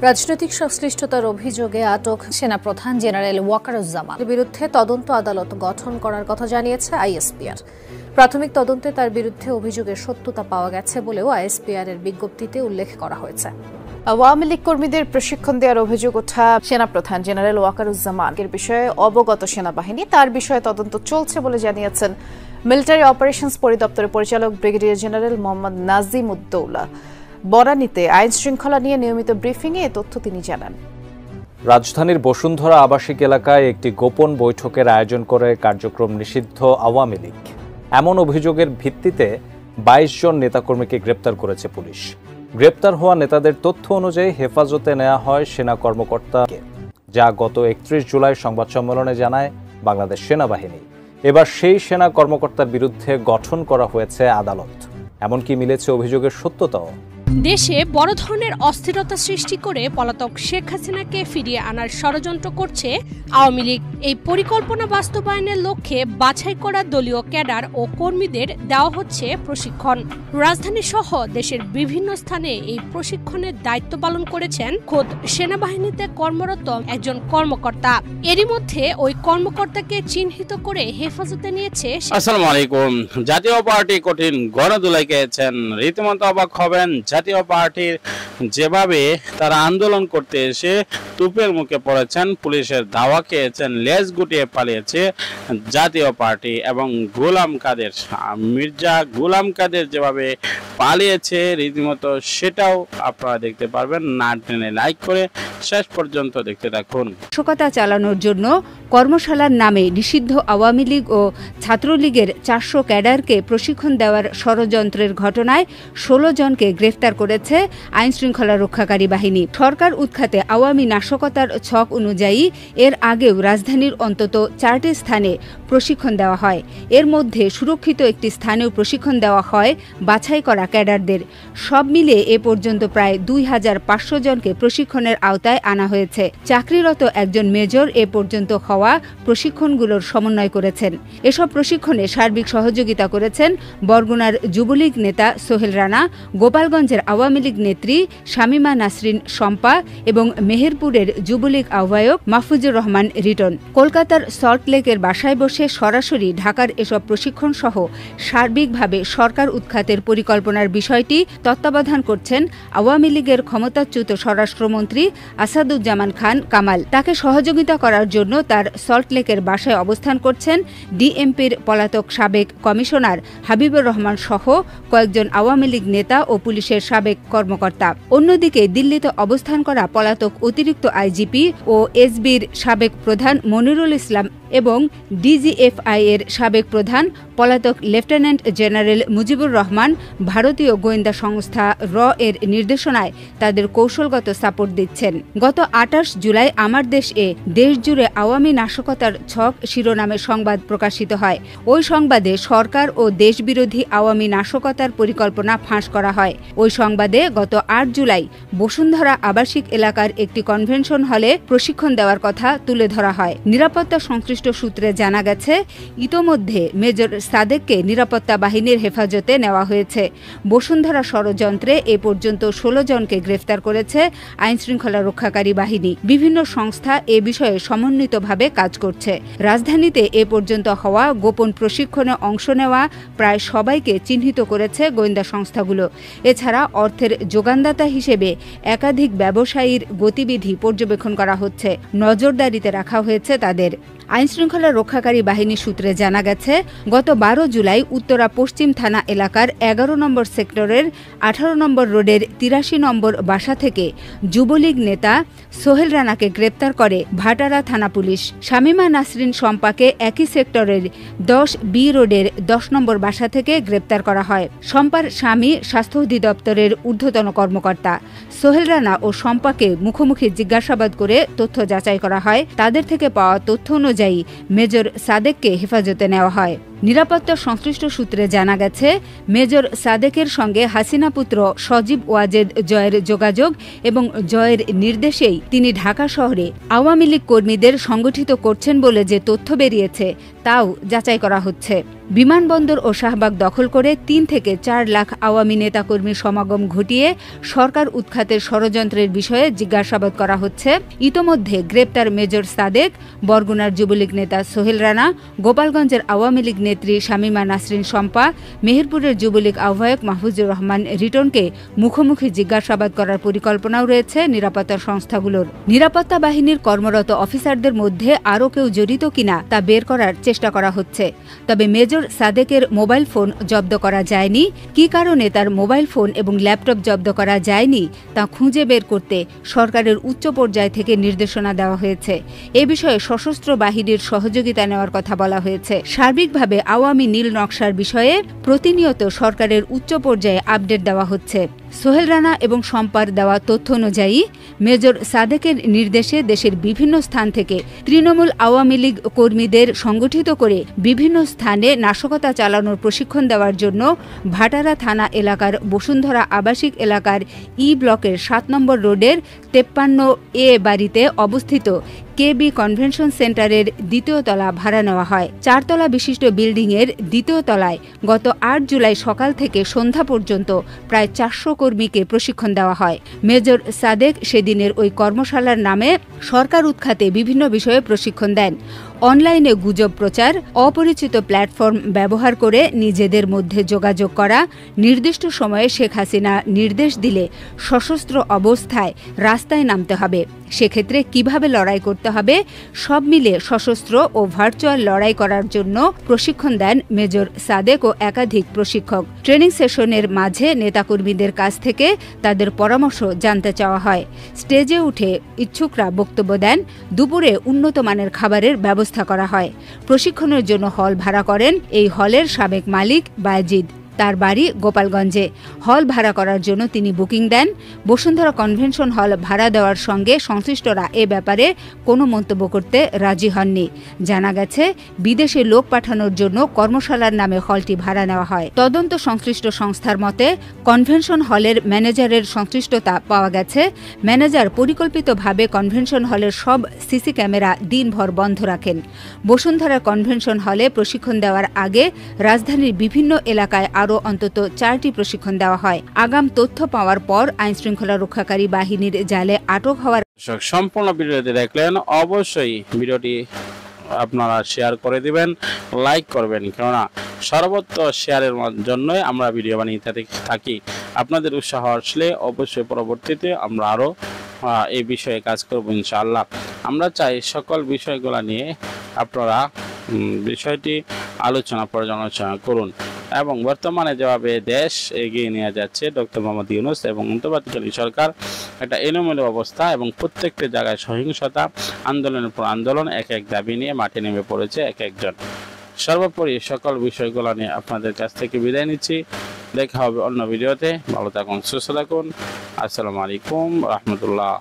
রাজনৈতিক সংশ্লিষ্টতার অভিযোগে আটক সেনাপ্রধান জেনারেল ওয়াকারুজ্জামানের বিরুদ্ধে তদন্ত আদালত গঠন করার কথা জানিয়েছে আইএসপিআর। প্রাথমিক তদন্তে তার বিরুদ্ধে অভিযোগের সত্যতা পাওয়া গেছে বলেও আইএসপিআর এর বিজ্ঞপ্তিতে উল্লেখ করা হয়েছে। আওয়ামী লীগ কর্মীদের প্রশিক্ষণ দেওয়ার অভিযোগ ওঠা সেনাপ্রধান জেনারেল ওয়াকারুজ্জামানের বিষয়ে অবগত সেনাবাহিনী তার বিষয়ে তদন্ত চলছে বলে জানিয়েছেন মিলিটারি অপারেশনস পরিদপ্তরের পরিচালক ব্রিগেডিয়ার জেনারেল মোহাম্মদ নাজিম উদ্দৌলা। বনানীতে আইন শৃঙ্খলা নিয়ে নিয়মিত ব্রিফিংয়ে এ তথ্য তিনি জানান। রাজধানীর বসুন্ধরা আবাসিক এলাকায় একটি গোপন বৈঠকের আয়োজন করে কার্যক্রম নিষিদ্ধ আওয়ামী লীগ। এমন অভিযোগের ভিত্তিতে ২২ জন নেতাকর্মীকে গ্রেপ্তার করেছে পুলিশ। গ্রেপ্তার হওয়া নেতাদের তথ্য অনুযায়ী হেফাজতে নেওয়া হয় সেনা কর্মকর্তাকে, যা গত ৩১ জুলাই সংবাদ সম্মেলনে জানায় বাংলাদেশ সেনাবাহিনী। এবার সেই সেনা কর্মকর্তার বিরুদ্ধে গঠন করা হয়েছে আদালত। এমনকি মিলেছে অভিযোগের সত্যতাও। দেশে বড় ধরনের অস্থিরতা সৃষ্টি করে পলাতক শেখ হাসিনাকে ফিরিয়ে আনার ষড়যন্ত্র করছে আওয়ামী লীগ। এই পরিকল্পনা বাস্তবায়নের লক্ষ্যে বাছাই করা দলীয় ক্যাডার ও কর্মীদের দেওয়া হচ্ছে প্রশিক্ষণ। রাজধানী সহ দেশের বিভিন্ন স্থানে এই প্রশিক্ষণের দায়িত্ব পালন করেছেন খোদ সেনাবাহিনীতে কর্মরত একজন কর্মকর্তা। এরই মধ্যে ওই কর্মকর্তাকে চিহ্নিত করে হেফাজতে নিয়েছে। আসসালামু আলাইকুম। জাতীয় পার্টি কঠিন গণদোলাই খেয়েছেন, রীতিমতো অবাক হবেন। জাতীয় পার্টির যেভাবে তারা আন্দোলন করতে এসে তুপের মুখে পড়েছেন, পুলিশের ধাওয়া খেয়েছেন, লেজ গুটিয়ে পালিয়েছে জাতীয় পার্টি এবং গোলাম কাদের, মির্জা গোলাম কাদের যেভাবে পালিয়েছে রীতিমতো, সেটাও আপনারা দেখতে পারবেন। না টেনে লাইক করে শেষ পর্যন্ত দেখতে থাকুন। নাশকতা চালানোর জন্য কর্মশালার নামে নিষিদ্ধ আওয়ামী লীগ ও ছাত্রলীগের ৪০০ ক্যাডারকে প্রশিক্ষণ দেওয়ার ষড়যন্ত্রের ঘটনায় ১৬ জনকে গ্রেফতার করেছে আইনশৃঙ্খলা রক্ষাকারী বাহিনী। সরকার উৎখাতে আওয়ামী নাশকতার ছক অনুযায়ী এর আগেও রাজধানীর অন্তত ৪টি স্থানে প্রশিক্ষণ দেওয়া হয়। এর মধ্যে সুরক্ষিত একটি স্থানেও প্রশিক্ষণ দেওয়া হয় বাছাই করা ক্যাডারদের। সব মিলে এ পর্যন্ত প্রায় ২৫০০ জনকে প্রশিক্ষণের আওতায় আনা হয়েছে। চাকরিরত একজন মেজর এ পর্যন্ত হওয়া প্রশিক্ষণগুলোর সমন্বয় করেছেন। এসব প্রশিক্ষণে সার্বিক সহযোগিতা করেছেন বরগুনার যুবলীগ নেতা সোহেল রানা, গোপালগঞ্জের আওয়ামী লীগ নেত্রী শামীমা নাসরিন শম্পা এবং মেহেরপুরের যুবলীগ আহ্বায়ক মাহফুজুর রহমান রিটন। কলকাতার সল্টলেকের বাসায় বসে সরাসরি ঢাকার এসব প্রশিক্ষণ সহ সার্বিকভাবে সরকার উৎখাতের পরিকল্পনার বিষয়টি তত্ত্বাবধান করছেন আওয়ামী লীগের ক্ষমতাচ্যুত স্বরাষ্ট্রমন্ত্রী আসাদুজ্জামান খান কামাল। তাকে সহযোগিতা করার জন্য তার সল্টলেকের বাসায় অবস্থান করছেন ডিএমপির পলাতক সাবেক কমিশনার হাবিবুর রহমান সহ কয়েকজন আওয়ামী লীগ নেতা ও পুলিশের সাবেক কর্মকর্তা। অন্যদিকে দিল্লিতে অবস্থান করা পলাতক অতিরিক্ত আইজিপি ও এসবির সাবেক প্রধান মনিরুল ইসলাম এবং ডিজিএফআই এর সাবেক প্রধান পলাতক লেফটেন্যান্ট জেনারেল মুজিবুর রহমান ভারতীয় গোয়েন্দা সংস্থা র এর নির্দেশনায় তাদের কৌশলগত সাপোর্ট দিচ্ছেন। গত ২৮ জুলাই আমার দেশ এ দেশজুড়ে আওয়ামী নাশকতার ছক শিরোনামে সংবাদ প্রকাশিত হয়। ওই সংবাদে সরকার ও দেশবিরোধী আওয়ামী নাশকতার পরিকল্পনা ফাঁস করা হয়। ওই সংবাদে গত ৮ জুলাই বসুন্ধরা আবাসিক এলাকার একটি কনভেনশন হলে প্রশিক্ষণ দেওয়ার কথা তুলে ধরা হয়। নিরাপত্তা সংশ্লিষ্ট সূত্রে জানা গেছে, ইতোমধ্যে মেজর সাদেককে নিরাপত্তা বাহিনীর হেফাজতে নেওয়া হয়েছে। বসুন্ধরা ষড়যন্ত্রে এ পর্যন্ত ১৬ জনকে গ্রেফতার করেছে আইনশৃঙ্খলা রক্ষাকারী বাহিনী। বিভিন্ন সংস্থা এ বিষয়ে সমন্বিতভাবে কাজ করছে। রাজধানীতে এ পর্যন্ত হওয়া গোপন প্রশিক্ষণে অংশ নেওয়া প্রায় সবাইকে চিহ্নিত করেছে গোয়েন্দা সংস্থাগুলো। এছাড়া অর্থের যোগানদাতা হিসেবে একাধিক ব্যবসায়ীর গতিবিধি পর্যবেক্ষণ করা হচ্ছে। নজরদারিতে রাখা হয়েছে তাদের। আইনশৃঙ্খলা রক্ষাকারী বাহিনী সূত্রে জানা গেছে, গত ১২ জুলাই উত্তরা পশ্চিম থানা এলাকার ১১ নম্বর সেক্টরের ১৮ নম্বর রোডের ৮৩ নম্বর বাসা থেকে যুবলীগ নেতা সোহেল রানাকে গ্রেপ্তার করে ভাটারা থানা পুলিশ। শামীমা নাসরিন শম্পাকে একই সেক্টরের ১০ রোডের ১০ নম্বর বাসা থেকে গ্রেপ্তার করা হয়। শম্পার স্বামী স্বাস্থ্য অধিদপ্তরের ঊর্ধ্বতন কর্মকর্তা। সোহেল রানা ও শম্পাকে মুখোমুখি জিজ্ঞাসাবাদ করে তথ্য যাচাই করা হয়। তাদের থেকে পাওয়া তথ্য অনুযায়ী মেজর সাদেককে হেফাজতে নেওয়া হয়। নিরাপত্তা সংশ্লিষ্ট সূত্রে জানা গেছে, মেজর সাদেকের সঙ্গে হাসিনা পুত্র সজীব ওয়াজেদ জয়ের যোগাযোগ এবং জয়ের নির্দেশেই তিনি ঢাকা শহরে আওয়ামী লীগ কর্মীদের সংগঠিত করছেন বলে যে তথ্য বেরিয়েছে তাও যাচাই করা হচ্ছে। বিমানবন্দর ও শাহবাগ দখল করে ৩ থেকে ৪ লাখ আওয়ামী নেতাকর্মীর সমাগম ঘটিয়ে সরকার উৎখাতের ষড়যন্ত্রের বিষয়ে জিজ্ঞাসাবাদ করা হচ্ছে। ইতোমধ্যে গ্রেপ্তার মেজর সাদেক, বরগুনার যুবলীগ নেতা সোহেল রানা, গোপালগঞ্জের আওয়ামী লীগ নেত্রী শামীমা নাসরিন শম্পা, মেহেরপুরের যুবলীগ আহ্বায়ক মাহফুজুর রহমান রিটনকে মুখোমুখি জিজ্ঞাসাবাদ করার পরিকল্পনাও রয়েছে নিরাপত্তা সংস্থাগুলোর। নিরাপত্তা বাহিনীর কর্মরত অফিসারদের মধ্যে আরও কেউ জড়িত কিনা তা বের করার চেষ্টা করা হচ্ছে। তবে মেজর সাদেকের মোবাইল ফোন জব্দ করা যায়নি। কী কারণে তার মোবাইল ফোন এবং ল্যাপটপ জব্দ করা যায়নি তা খুঁজে বের করতে সরকারের উচ্চ পর্যায় থেকে নির্দেশনা দেওয়া হয়েছে। এ বিষয়ে সশস্ত্র বাহিনীর সহযোগিতা নেওয়ার কথা বলা হয়েছে। সার্বিকভাবে আওয়ামী নীল নকশার বিষয়ে প্রতিনিয়ত সরকারের উচ্চ পর্যায়ে আপডেট দেওয়া হচ্ছে। সোহেল রানা এবং শম্পার দেওয়া তথ্য অনুযায়ী মেজর সাদেকের নির্দেশে দেশের বিভিন্ন স্থান থেকে তৃণমূল আওয়ামী লীগ কর্মীদের সংগঠিত করে বিভিন্ন স্থানে নাশকতা চালানোর প্রশিক্ষণ দেওয়ার জন্য ভাটারা থানা এলাকার বসুন্ধরা আবাসিক এলাকার ই ব্লকের ৭ নম্বর রোডের ৫৩A বাড়িতে অবস্থিত KB কনভেনশন সেন্টারের ২য় তলা ভাড়া নেওয়া হয়। ৪ তলা বিশিষ্ট বিল্ডিংয়ের ২য় তলায় গত ৮ জুলাই সকাল থেকে সন্ধ্যা পর্যন্ত প্রায় ৪০০ কর্মীকে প্রশিক্ষণ দেওয়া হয়। মেজর সাদেক সেদিনের ওই কর্মশালার নামে সরকার উৎখাতে বিভিন্ন বিষয়ে প্রশিক্ষণ দেন। অনলাইনে গুজব প্রচার, অপরিচিত প্ল্যাটফর্ম ব্যবহার করে নিজেদের মধ্যে যোগাযোগ করা, নির্দিষ্ট সময়ে শেখ হাসিনা নির্দেশ দিলে সশস্ত্র অবস্থায় রাস্তায় নামতে হবে, সেক্ষেত্রে কিভাবে লড়াই করতে হবে, সব মিলে সশস্ত্র ও ভার্চুয়াল লড়াই করার জন্য প্রশিক্ষণ দেন মেজর সাদেক ও একাধিক প্রশিক্ষক। ট্রেনিং সেশনের মাঝে নেতাকর্মীদের কাছ থেকে তাদের পরামর্শ জানতে চাওয়া হয়। স্টেজে উঠে ইচ্ছুকরা বক্তব্য দেন। দুপুরে উন্নত মানের খাবারের ব্যবস্থা করা হয়। প্রশিক্ষণের জন্য হল ভাড়া করেন এই হলের সাবেক মালিক বায়েজিদ। তার বাড়ি গোপালগঞ্জে। হল ভাড়া করার জন্য তিনি বুকিং দেন। বসুন্ধরা কনভেনশন হল ভাড়া দেওয়ার সঙ্গে সংশ্লিষ্টরা এ ব্যাপারে কোনো মন্তব্য করতে রাজি হননি। জানা গেছে, বিদেশে লোক পাঠানোর জন্য কর্মশালার নামে হলটি ভাড়া নেওয়া হয়। তদন্ত সংশ্লিষ্ট সংস্থার মতে কনভেনশন হলের ম্যানেজারের সংশ্লিষ্টতা পাওয়া গেছে। ম্যানেজার পরিকল্পিতভাবে কনভেনশন হলের সব সিসি ক্যামেরা দিনভর বন্ধ রাখেন। বসুন্ধরা কনভেনশন হলে প্রশিক্ষণ দেওয়ার আগে রাজধানীর বিভিন্ন এলাকায় আরও অন্তত 4টি প্রশিক্ষণ দেওয়া হয়। আগাম তথ্য পাওয়ার পর আইনশৃঙ্খলা রক্ষাকারী বাহিনীর জালে আটক হওয়ার সম্পূর্ণ ভিডিওটি দেখলেন, অবশ্যই ভিডিওটি আপনারা শেয়ার করে দিবেন, লাইক করবেন, কেননা সর্বত্র শেয়ারের জন্যই আমরা ভিডিও বানিয়ে থাকি। আপনাদের উৎসাহ আসলে অবশ্যই পরবর্তীতে আমরা আরও এই বিষয়ে কাজ করব ইনশাআল্লাহ। আমরা চাই সকল বিষয়গুলো নিয়ে আপনারা বিষয়টি আলোচনা পর্যালোচনা করুন এবং বর্তমানে যেভাবে দেশ এগিয়ে নিয়ে যাচ্ছে ডক্টর মোহাম্মদ ইউনূস এবং অন্তর্বর্তীকালীন সরকার, একটা এলোমেলো অবস্থা এবং প্রত্যেকটি জায়গায় সহিংসতা, আন্দোলনের পর আন্দোলন, এক এক দাবি নিয়ে মাঠে নেমে পড়েছে এক একজন। সর্বোপরি সকল বিষয়গুলো নিয়ে আপনাদের কাছ থেকে বিদায় নিচ্ছি। দেখা হবে অন্য ভিডিওতে। ভালো থাকুন, সুস্থ থাকুন। আসসালামু আলাইকুম রহমতুল্লাহ।